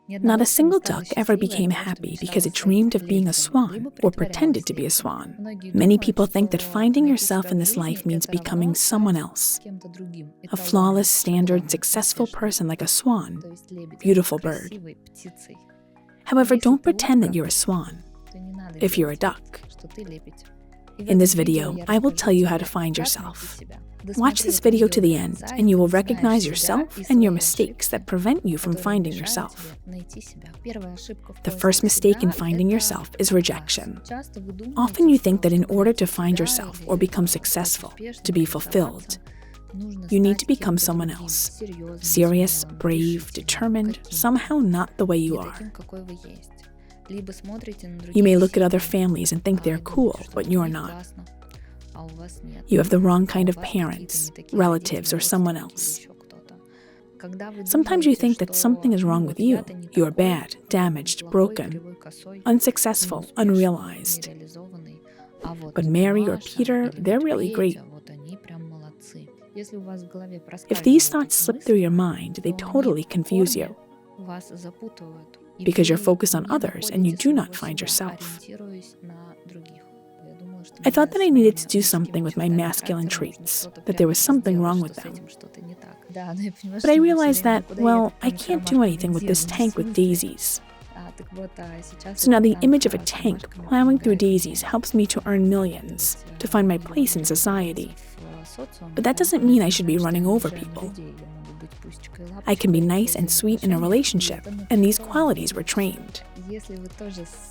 Not a single duck ever became happy because it dreamed of being a swan or pretended to be a swan. Many people think that finding yourself in this life means becoming someone else. A flawless, standard, successful person like a swan, beautiful bird. However, don't pretend that you're a swan if you're a duck. In this video, I will tell you how to find yourself. Watch this video to the end, and you will recognize yourself and your mistakes that prevent you from finding yourself. The first mistake in finding yourself is rejection. Often you think that in order to find yourself or become successful, to be fulfilled, you need to become someone else. Serious, brave, determined, somehow not the way you are. You may look at other families and think they're cool, but you're not. You have the wrong kind of parents, relatives, or someone else. Sometimes you think that something is wrong with you. You are bad, damaged, broken, unsuccessful, unrealized. But Mary or Peter, they're really great. If these thoughts slip through your mind, they totally confuse you, because you're focused on others and you do not find yourself. I thought that I needed to do something with my masculine traits, that there was something wrong with them. But I realized that, well, I can't do anything with this tank with daisies. So now the image of a tank plowing through daisies helps me to earn millions, to find my place in society. But that doesn't mean I should be running over people. I can be nice and sweet in a relationship, and these qualities were trained.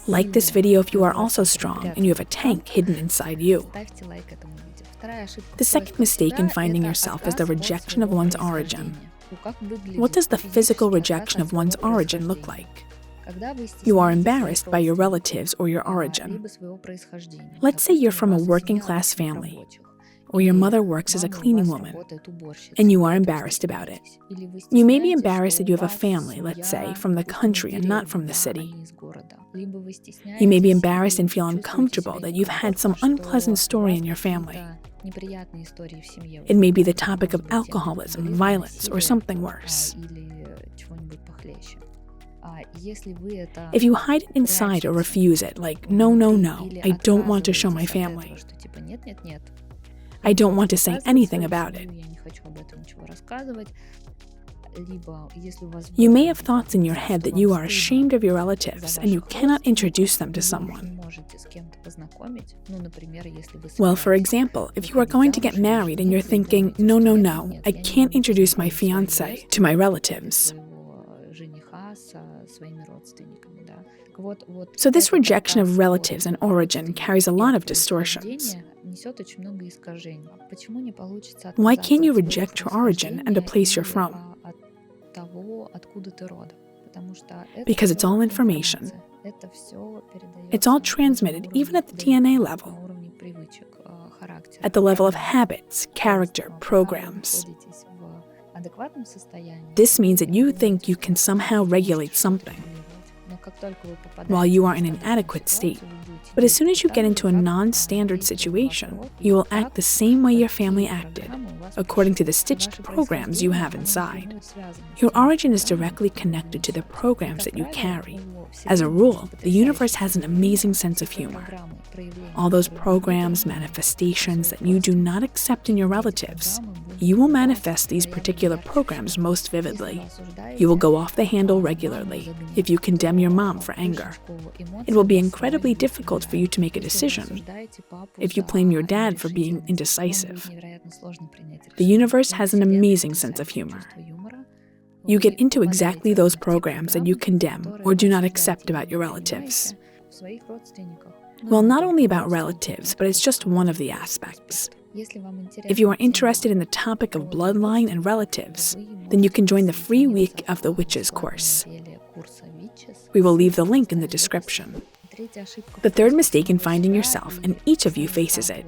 Like this video if you are also strong and you have a tank hidden inside you. The second mistake in finding yourself is the rejection of one's origin. What does the physical rejection of one's origin look like? You are embarrassed by your relatives or your origin. Let's say you're from a working-class family, or your mother works as a cleaning woman, and you are embarrassed about it. You may be embarrassed that you have a family, let's say, from the country and not from the city. You may be embarrassed and feel uncomfortable that you've had some unpleasant story in your family. It may be the topic of alcoholism, violence, or something worse. If you hide it inside or refuse it, like, no, no, no, I don't want to show my family. I don't want to say anything about it. You may have thoughts in your head that you are ashamed of your relatives and you cannot introduce them to someone. Well, for example, if you are going to get married and you're thinking, no, no, no, I can't introduce my fiancé to my relatives. So this rejection of relatives and origin carries a lot of distortions. Why can't you reject your origin and the place you're from? Because it's all information. It's all transmitted, even at the DNA level, at the level of habits, character, programs. This means that you think you can somehow regulate something while you are in an adequate state. But as soon as you get into a non-standard situation, you will act the same way your family acted, according to the stitched programs you have inside. Your origin is directly connected to the programs that you carry. As a rule, the universe has an amazing sense of humor. All those programs, manifestations that you do not accept in your relatives, you will manifest these particular programs most vividly. You will go off the handle regularly if you condemn your mom for anger. It will be incredibly difficult for you to make a decision if you blame your dad for being indecisive. The universe has an amazing sense of humor. You get into exactly those programs that you condemn or do not accept about your relatives. Well, not only about relatives, but it's just one of the aspects. If you are interested in the topic of bloodline and relatives, then you can join the free week of the Witches course. We will leave the link in the description. The third mistake in finding yourself, and each of you faces it,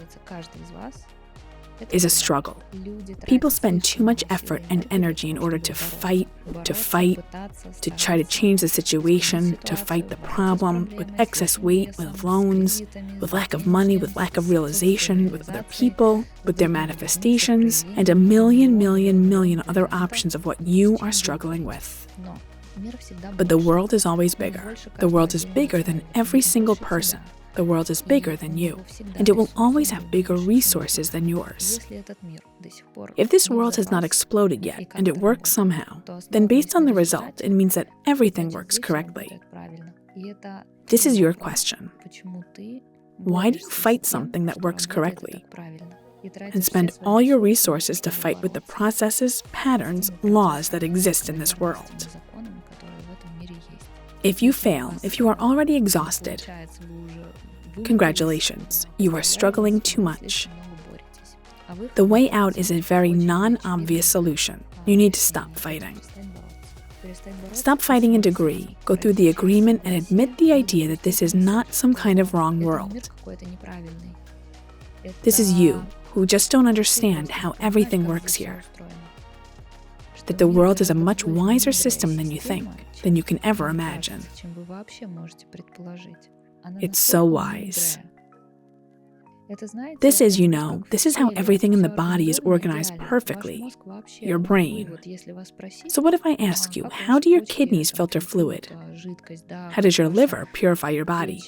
is a struggle. People spend too much effort and energy in order to fight, to try to change the situation, to fight the problem, with excess weight, with loans, with lack of money, with lack of realization, with other people, with their manifestations, and a million other options of what you are struggling with. But the world is always bigger. The world is bigger than every single person. The world is bigger than you, and it will always have bigger resources than yours. If this world has not exploded yet, and it works somehow, then based on the result, it means that everything works correctly. This is your question. Why do you fight something that works correctly? And spend all your resources to fight with the processes, patterns, laws that exist in this world? If you fail, if you are already exhausted, congratulations, you are struggling too much. The way out is a very non-obvious solution. You need to stop fighting. Stop fighting and agree. Go through the agreement and admit the idea that this is not some kind of wrong world. This is you, who just don't understand how everything works here. That the world is a much wiser system than you think, than you can ever imagine. It's so wise. This is, this is how everything in the body is organized perfectly, your brain. So what if I ask you, how do your kidneys filter fluid? How does your liver purify your body?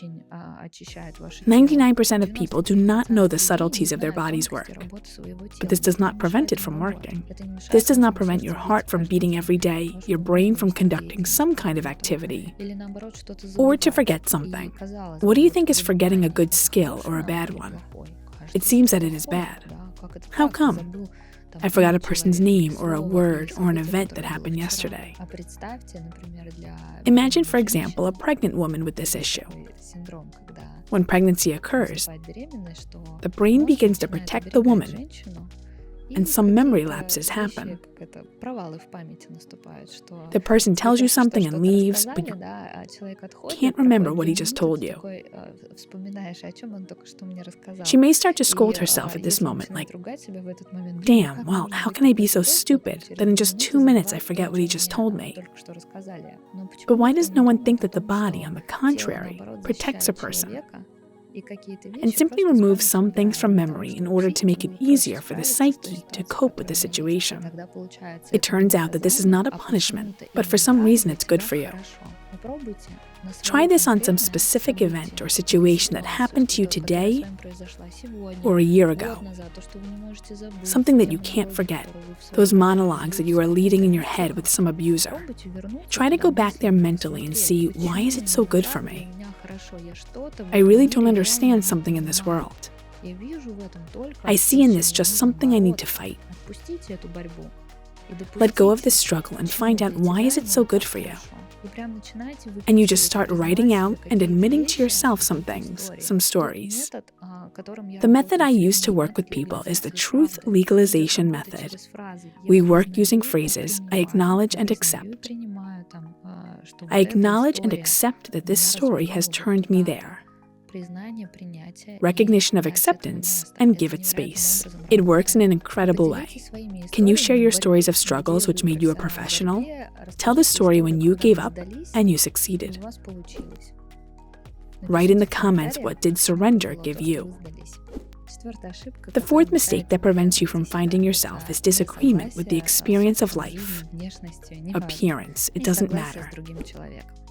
99% of people do not know the subtleties of their body's work. But this does not prevent it from working. This does not prevent your heart from beating every day, your brain from conducting some kind of activity, or to forget something. What do you think is forgetting a good skill or a bad one? It seems that it is bad. How come? I forgot a person's name or a word or an event that happened yesterday. Imagine, for example, a pregnant woman with this issue. When pregnancy occurs, the brain begins to protect the woman, and some memory lapses happen. The person tells you something and leaves, but you can't remember what he just told you. She may start to scold herself at this moment, like, damn, well, how can I be so stupid that in just 2 minutes I forget what he just told me? But why does no one think that the body, on the contrary, protects a person? And simply remove some things from memory in order to make it easier for the psyche to cope with the situation. It turns out that this is not a punishment, but for some reason it's good for you. Try this on some specific event or situation that happened to you today or a year ago. Something that you can't forget, those monologues that you are leading in your head with some abuser. Try to go back there mentally and see, why is it so good for me? I really don't understand something in this world. I see in this just something I need to fight. Let go of this struggle and find out, why is it so good for you? And you just start writing out and admitting to yourself some things, some stories. The method I use to work with people is the Truth Legalization Method. We work using phrases, I acknowledge and accept. I acknowledge and accept that this story has turned me there. Recognition of acceptance, and give it space. It works in an incredible way. Can you share your stories of struggles which made you a professional? Tell the story when you gave up and you succeeded. Write in the comments, what did surrender give you? The fourth mistake that prevents you from finding yourself is disagreement with the experience of life. Appearance, it doesn't matter.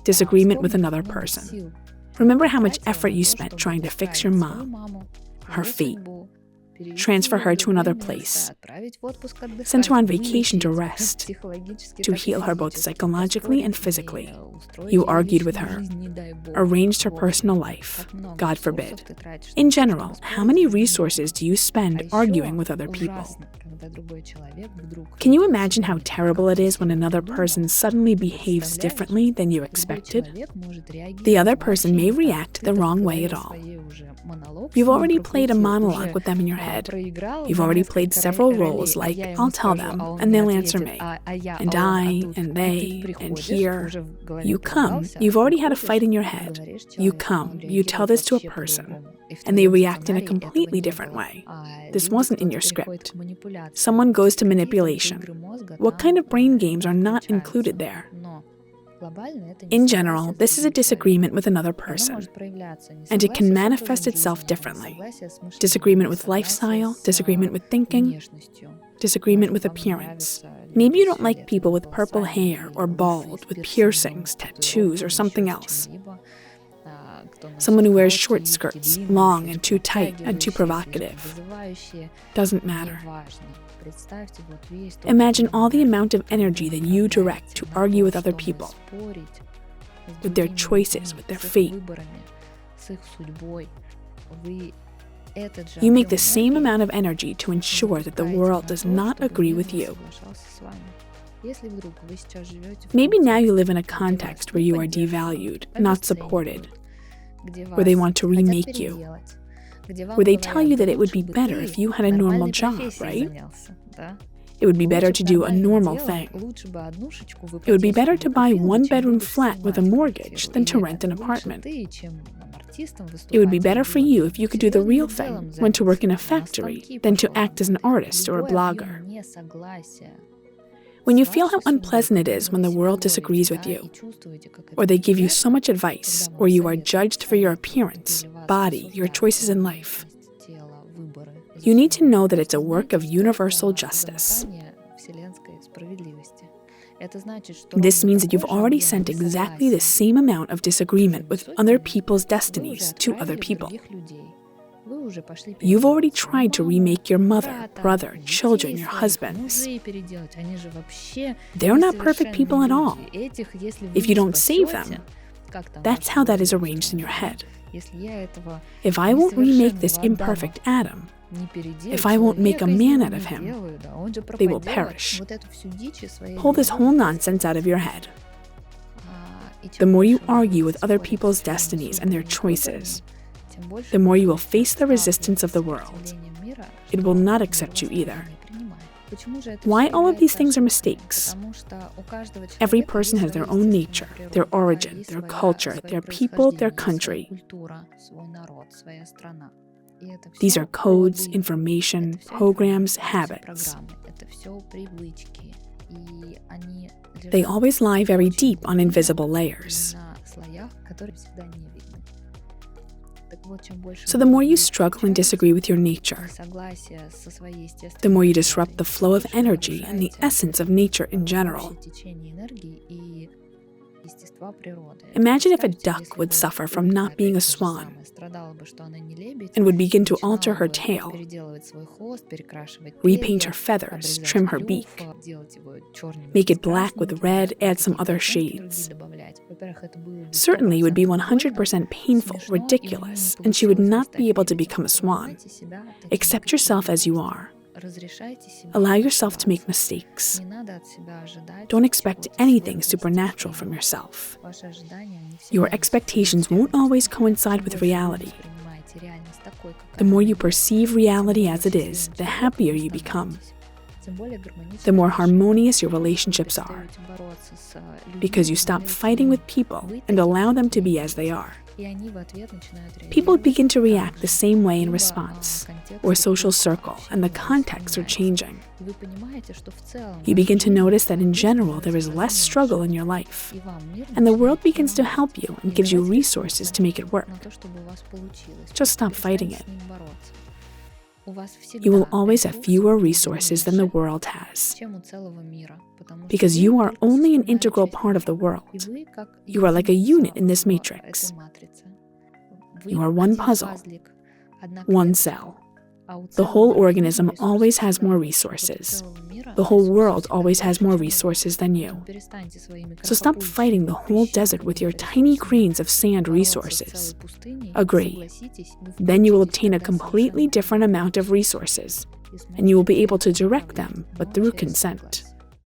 Disagreement with another person. Remember how much effort you spent trying to fix your mom, her fate, transfer her to another place, send her on vacation to rest, to heal her both psychologically and physically. You argued with her, arranged her personal life, God forbid. In general, how many resources do you spend arguing with other people? Can you imagine how terrible it is when another person suddenly behaves differently than you expected? The other person may react the wrong way at all. You've already played a monologue with them in your head. You've already played several roles like, I'll tell them, and they'll answer me, and I, and they, and here. You come, you've already had a fight in your head. You come, you tell this to a person, and they react in a completely different way. This wasn't in your script. Someone goes to manipulation. What kind of brain games are not included there? In general, this is a disagreement with another person, and it can manifest itself differently. Disagreement with lifestyle, disagreement with thinking, disagreement with appearance. Maybe you don't like people with purple hair or bald, with piercings, tattoos, or something else. Someone who wears short skirts, long and too tight and too provocative. Doesn't matter. Imagine all the amount of energy that you direct to argue with other people, with their choices, with their fate. You make the same amount of energy to ensure that the world does not agree with you. Maybe now you live in a context where you are devalued, not supported, where they want to remake you, where they tell you that it would be better if you had a normal job, right? It would be better to do a normal thing. It would be better to buy a one-bedroom flat with a mortgage than to rent an apartment. It would be better for you if you could do the real thing, went to work in a factory, than to act as an artist or a blogger. When you feel how unpleasant it is when the world disagrees with you, or they give you so much advice, or you are judged for your appearance, body, your choices in life, you need to know that it's a work of universal justice. This means that you've already sent exactly the same amount of disagreement with other people's destinies to other people. You've already tried to remake your mother, brother, children, your husbands. They're not perfect people at all. If you don't save them, that's how that is arranged in your head. If I won't remake this imperfect Adam, if I won't make a man out of him, they will perish. Pull this whole nonsense out of your head. The more you argue with other people's destinies and their choices, the more you will face the resistance of the world. It will not accept you either. Why all of these things are mistakes? Every person has their own nature, their origin, their culture, their people, their country. These are codes, information, programs, habits. They always lie very deep on invisible layers. So the more you struggle and disagree with your nature, the more you disrupt the flow of energy and the essence of nature in general. Imagine if a duck would suffer from not being a swan and would begin to alter her tail, repaint her feathers, trim her beak, make it black with red, add some other shades. Certainly it would be 100% painful, ridiculous, and she would not be able to become a swan. Accept yourself as you are. Allow yourself to make mistakes. Don't expect anything supernatural from yourself. Your expectations won't always coincide with reality. The more you perceive reality as it is, the happier you become. The more harmonious your relationships are, because you stop fighting with people and allow them to be as they are. People begin to react the same way in response, or social circle, and the contexts are changing. You begin to notice that in general there is less struggle in your life, and the world begins to help you and gives you resources to make it work. Just stop fighting it. You will always have fewer resources than the world has, because you are only an integral part of the world. You are like a unit in this matrix. You are one puzzle, one cell. The whole organism always has more resources. The whole world always has more resources than you. So stop fighting the whole desert with your tiny grains of sand resources. Agree. Then you will obtain a completely different amount of resources, and you will be able to direct them, but through consent.